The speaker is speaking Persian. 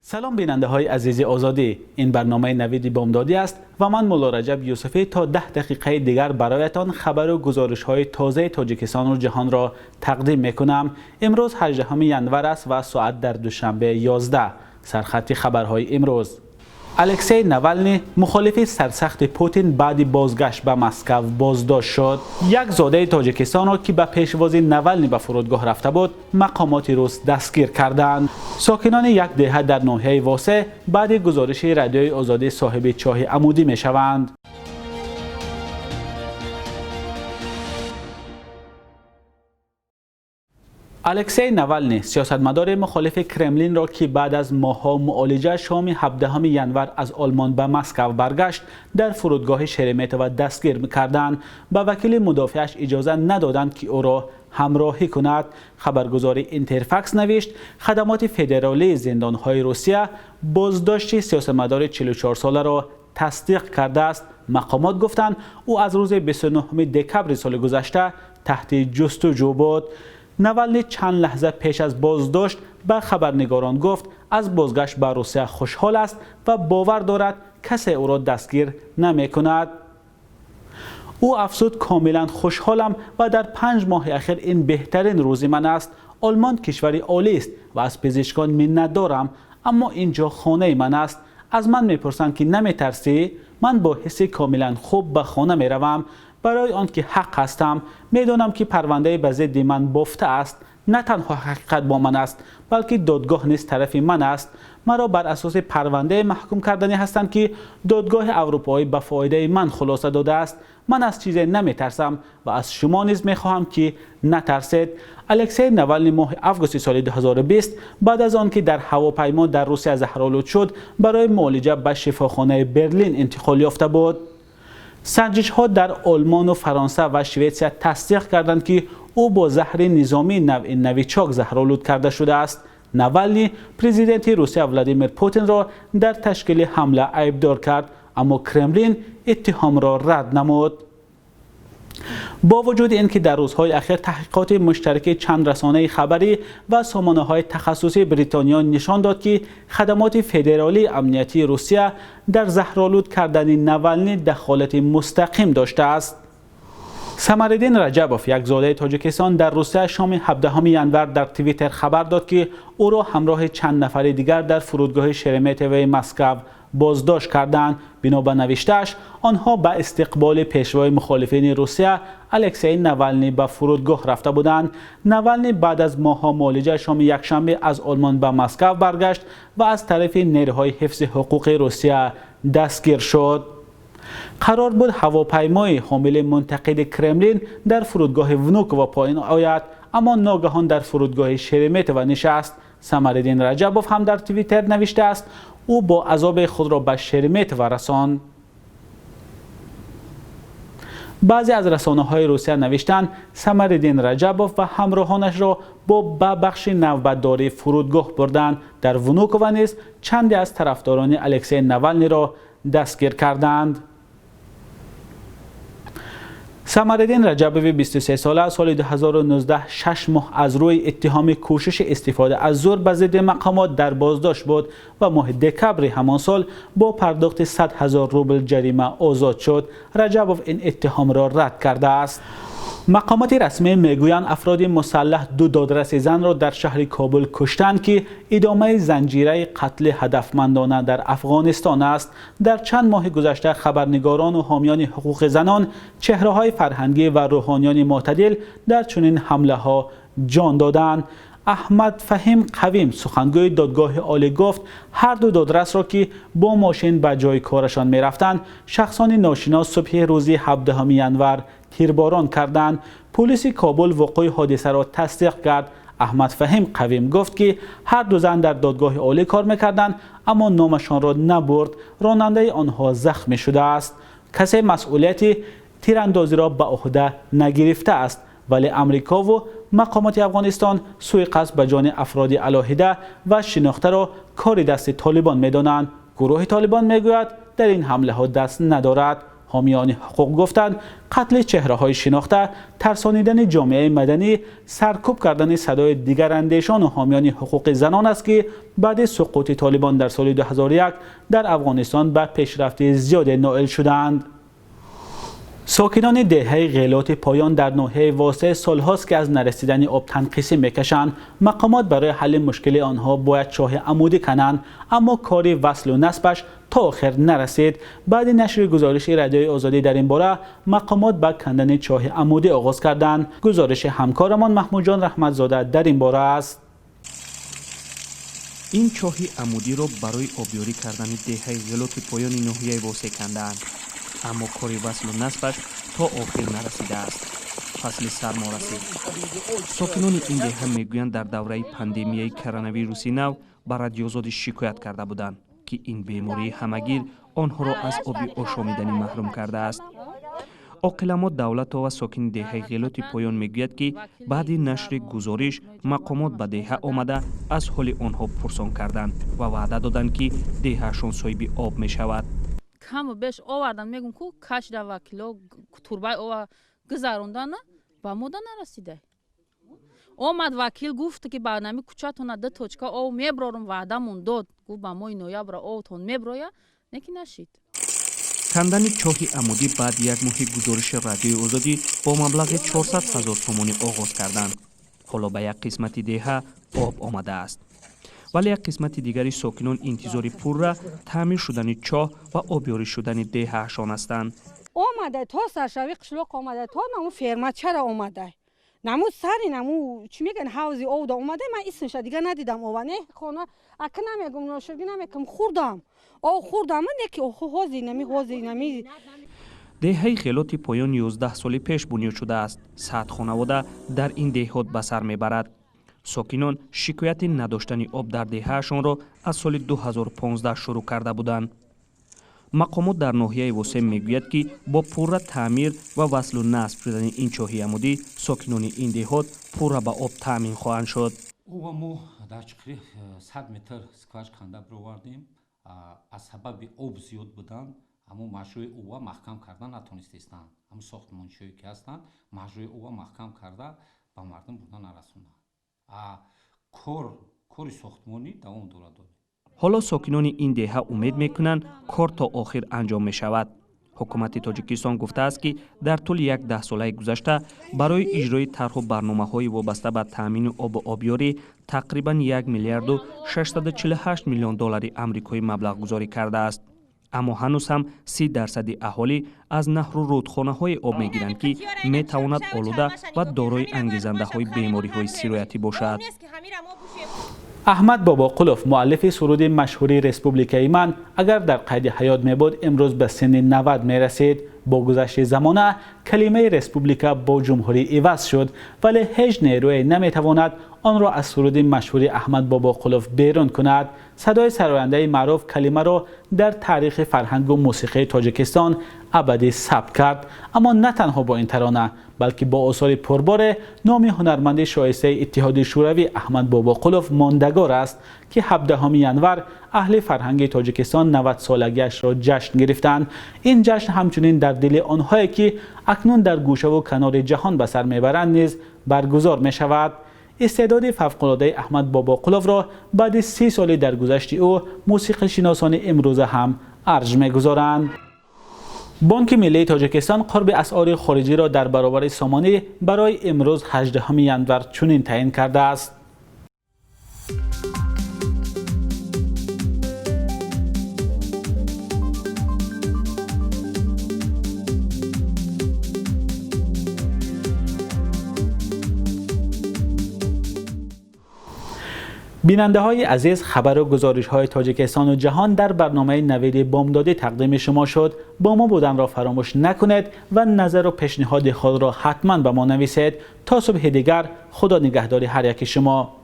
سلام بیننده های عزیز آزادی، این برنامه نوید بامدادی است و من مولا رجب یوسفی تا 10 دقیقه دیگر برایتان خبر و گزارش های تازه تاجیکستان و جهان را تقدیم میکنم. امروز 18 ینور است و ساعت در دوشنبه 11. سرخط خبرهای امروز: الکسی نوالنی مخالف سرسخت پوتین بعد بازگشت به مسکو بازداشت شد. یک زاده تاجیکستان را که به پیشوازی نوالنی به فرودگاه رفته بود مقامات روس دستگیر کردند. ساکنان یک دهه در ناحیه واسه بعد گزارش رادیوی آزادی صاحب چاه عمودی می شوند. الکسی نوالنی سیاستمدار مخالف کرملین را که بعد از ماه‌ها معالجه شام 17 ینور از آلمان به مسکو برگشت در فرودگاه شرمتوو دستگیر می‌کردند. به وکیل مدافعش اجازه ندادند که او را همراهی کند. خبرگزاری اینترفکس نوشت خدمات فدرالی زندان‌های روسیه بازداشت سیاستمدار 44 ساله را تصدیق کرده است. مقامات گفتند او از روز 29 دکبر سال گذشته تحت جستجو بود. نوالنی چند لحظه پیش از بازداشت به خبرنگاران گفت از بازگشت به روسیه خوشحال است و باور دارد کسی او را دستگیر نمی کند. او افزود کاملا خوشحالم و در 5 ماه اخیر این بهترین روز من است. آلمان کشوری عالی است و از پزشکان منت دارم، اما اینجا خانه من است. از من میپرسند که نمی ترسی؟ من با حس کاملا خوب به خانه می روم. برای آنکه حق هستم، میدانم که پرونده به ضد من بافته است. نه تنها حقیقت با من است، بلکه دادگاه نیز طرف من است. مرا بر اساس پرونده محکوم کردنی هستند که دادگاه اروپایی به فایده من خلاصه داده است. من از چیزی نمی ترسم و از شما نیز می خواهم که نترسید. الکسی نوالنی ماه آگوست سال 2020 بعد از آنکه در هواپیما در روسیه زهرآلود شد برای معالجه به شفاخانه برلین انتقال یافته بود. سنجش ها در آلمان و فرانسه و شویتسیا تصدیق کردند که او با زهر نظامی نوع نویچاک زهرآلود کرده شده است. نوالنی پرزیدنت روسیه ولادیمیر پوتین را در تشکیل حمله عیبدار کرد، اما کرملین اتهام را رد نمود. با وجود اینکه در روزهای اخیر تحقیقات مشترک چند رسانه خبری و سامانه‌های تخصصی بریتانیا نشان داد که خدمات فدرالی امنیتی روسیه در زهرآلود کردن نوالنی دخالت مستقیم داشته است. سمرالدین رجبوف، یک زاده تاجیکستان در روسیه، شام 17 ینور در توییتر خبر داد که او را همراه چند نفر دیگر در فرودگاه شرمتوو مسکو بازداشت کردند. بنا به نوشته‌اش آنها به استقبال پیشوای مخالفین روسیه الکسی نوالنی به فرودگاه رفته بودند. نوالنی بعد از ماه‌ها معالجه شام یکشنبه از آلمان به مسکو برگشت و از طرف نیروهای حفظ حقوق روسیه دستگیر شد. قرار بود هواپیمای حامل منتقد کرملین در فرودگاه ونوکوو پایین آید، اما ناگهان در فرودگاه شرمتوو نشست. سمرالدین رجبوف هم در توییتر نوشته است او با عذاب خود را به شرمتوو رساند. بعضی از رسانه‌های روسیه نوشتند سمرالدین رجبوف و همراهانش را به بخش نوبتداری فرودگاه بردند. در ونوکوو نیز چندی از طرفداران الکسی نوالنی را دستگیر کردند. سمرالدین رجبوف 23 ساله سال 2019 6 ماه از روی اتهام کوشش استفاده از زور به ضد مقامات در بازداشت بود و ماه دکبر همان سال با پرداخت 100,000 روبل جریمه آزاد شد. رجبوف این اتهام را رد کرده است. مقامات رسمی میگویند افراد مسلح 2 دادرس زن را در شهر کابل کشتند که ادامه زنجیره قتل هدفمندانه در افغانستان است. در چند ماه گذشته خبرنگاران و حامیان حقوق زنان، چهره‌های فرهنگی و روحانیان معتدل در چنین حمله‌ها جان دادند. احمد فهیم قویم، سخنگوی دادگاه عالی، گفت هر 2 دادرس را که با ماشین به جای کارشان می رفتند شخصان ناشناس صبح روز 17 ینور تیرباران کردند. پلیس کابل وقوع حادثه را تصدیق کرد. احمد فهیم قویم گفت که هر 2 زن در دادگاه عالی کار می‌کردند، اما نامشان را نبرد. راننده آنها زخمی شده است. کسی مسئولیت تیراندازی را به عهده نگرفته است، ولی امریکا و مقامات افغانستان سوء قصد به جان افراد علیحده و شناخته را کار دست طالبان می‌دانند. گروه طالبان میگوید در این حمله ها دست ندارد. حامیان حقوق گفتند قتل چهره‌های شناخته، ترسانیدن جامعه مدنی، سرکوب کردن صدای دیگر اندیشان و حامیان حقوق زنان است که بعد سقوط طالبان در سال 2001 در افغانستان به پیشرفت زیاد نائل شدند. ساکنان دهه غیلات پایان در ناحیه واسطه سالهاست که از نرسیدن آب تنقیصی میکشند. مقامات برای حل مشکل آنها باید چاه عمودی کنند، اما کار وصل و نصبش تا آخر نرسید. بعد نشر گزارش رادیوی آزادی در این باره، مقامات به کندن چاه عمودی آغاز کردند. گزارش همکارمان محمود جان رحمتزاده در این باره است. این چاه عمودی را برای آبیاری کردن دهه غیلات پایان ناحیه واسطه کندند، اما کار وصل و نصبش تا آخر نرسیده است. فصل سرما رسید. ساکنان این دهه میگویند در دوره پاندمیای کرونا ویروسی نو به رادیو آزادی شکایت کرده بودند که این بیماری همگیر آنها را از آب آشامیدنی محروم کرده است. عاقلان دولت و ساکن دهه غیلات پایان میگوید که بعد نشر گزارش مقامات به دهه آمده از حال آنها پرسان کردند و وعده دادند که دههشان صاحب آب می شود. کم و بیش آوردن میگم که کاش در وکیلا توربای آور گذاروندن و مودا نرسیده. آمد وکیل گفت که با نمی کوچه‌تون ده توچکا او میبرارم وعده‌مون داد. گفت با ماه نوامبر اوتون میبرایا نکی نشید. کندن چاه عمودی بعد یک ماه گزارش رادیوی آزادی با مبلغ 400,000 تومان آغاز کردند. حالا به یک قسمت دهه آب آمده است. ولی یک قسمت دیگری ساکنان انتظار پول را تعمیر شدن چاه و آبیاری شدن دههشان هستند. آمده تا سرشوی قشلاق آمده تا نمو فرمت چرا آمده نمو سری نمو چی میگن حوضی آودا آمده. من اسمش دیگه ندیدم آوانه خانه اکه نمیگم ناشگی نمیگم خوردم من یکی حوضی نمی دهه غیلات پایان 11 سال پیش بنیاد شده است. 100 خانواده در این دهات به سر میبرد. ساکنان شکایت نداشتن آب در دههشان را از سال 2015 شروع کرده بودند. مقامات در ناحیه واسطه میگوید که با پورا تعمیر و وصل و نصب شدن این چاه عمودی ساکنان این دهات پورا به آب تامین خواهند شد. او ما در چقدر 100 متر سکواش کنده بروردیم. از سبب آب زیاد بودند اما مشروع او محکم کردن نتونستند. اما ساختمانچی‌هایی که هستند مشروع او محکم کرده به مردم بودن نرسوندند. کار ساختمانی دوام دارد. حالا ساکنان این دهه امید میکنند کار تا آخر انجام می شود. حکومت تاجیکستان گفته است که در طول یک 10 ساله گذشته برای اجرای طرح و برنامه‌های وابسته به تامین آب و آبیاری تقریباً 1 میلیارد و 648 میلیون دلار آمریکایی مبلغ گذاری کرده است. اما هنوز هم 30% اهالی از نهر و رودخانه‌های آب میگیرند که میتواند آلوده و دارای انگیزنده‌های بیماری‌های سرایتی باشد. احمد بابا قلوف مؤلف سرود مشهور رسپوبلیکای من اگر در قید حیات می بود امروز به سن 90 می رسید. با گذشت زمانه کلمه رسپوبلیکا با جمهوری عوض شد، ولی هیچ نیروی نمی تواند آن را از سرود مشهور احمد بابا قلوف بیرون کند. صدای سراینده معروف کلمه را در تاریخ فرهنگ و موسیقی تاجیکستان ابدی ثبت کرد. اما نه تنها با این ترانه بلکه با آثار پربار نام هنرمند شایسته اتحاد شوروی احمد بابا قلوف ماندگار است که 17 ینور اهل فرهنگ تاجیکستان 90 سالگیش را جشن گرفتند. این جشن همچنین در دل آنهایی که اکنون در گوشه و کنار جهان به سر میبرند نیز برگزار می شود. استعداد فوق‌العاده احمد بابا قلوف را بعد 30 سال درگذشت او موسیقی شناسان امروزه هم ارج می‌گذارند. بانک ملی تاجیکستان قرب اسعار خارجی را در برابر سامانه برای امروز 18 ینور چنین تعیین کرده است. بیننده های عزیز، خبر و گزارش های تاجیکستان و جهان در برنامه نوید بامدادی تقدیم شما شد. با ما بودن را فراموش نکنید و نظر و پیشنهاد خود را حتما به ما نویسید. تا صبح دیگر، خدا نگهدار هر یک شما.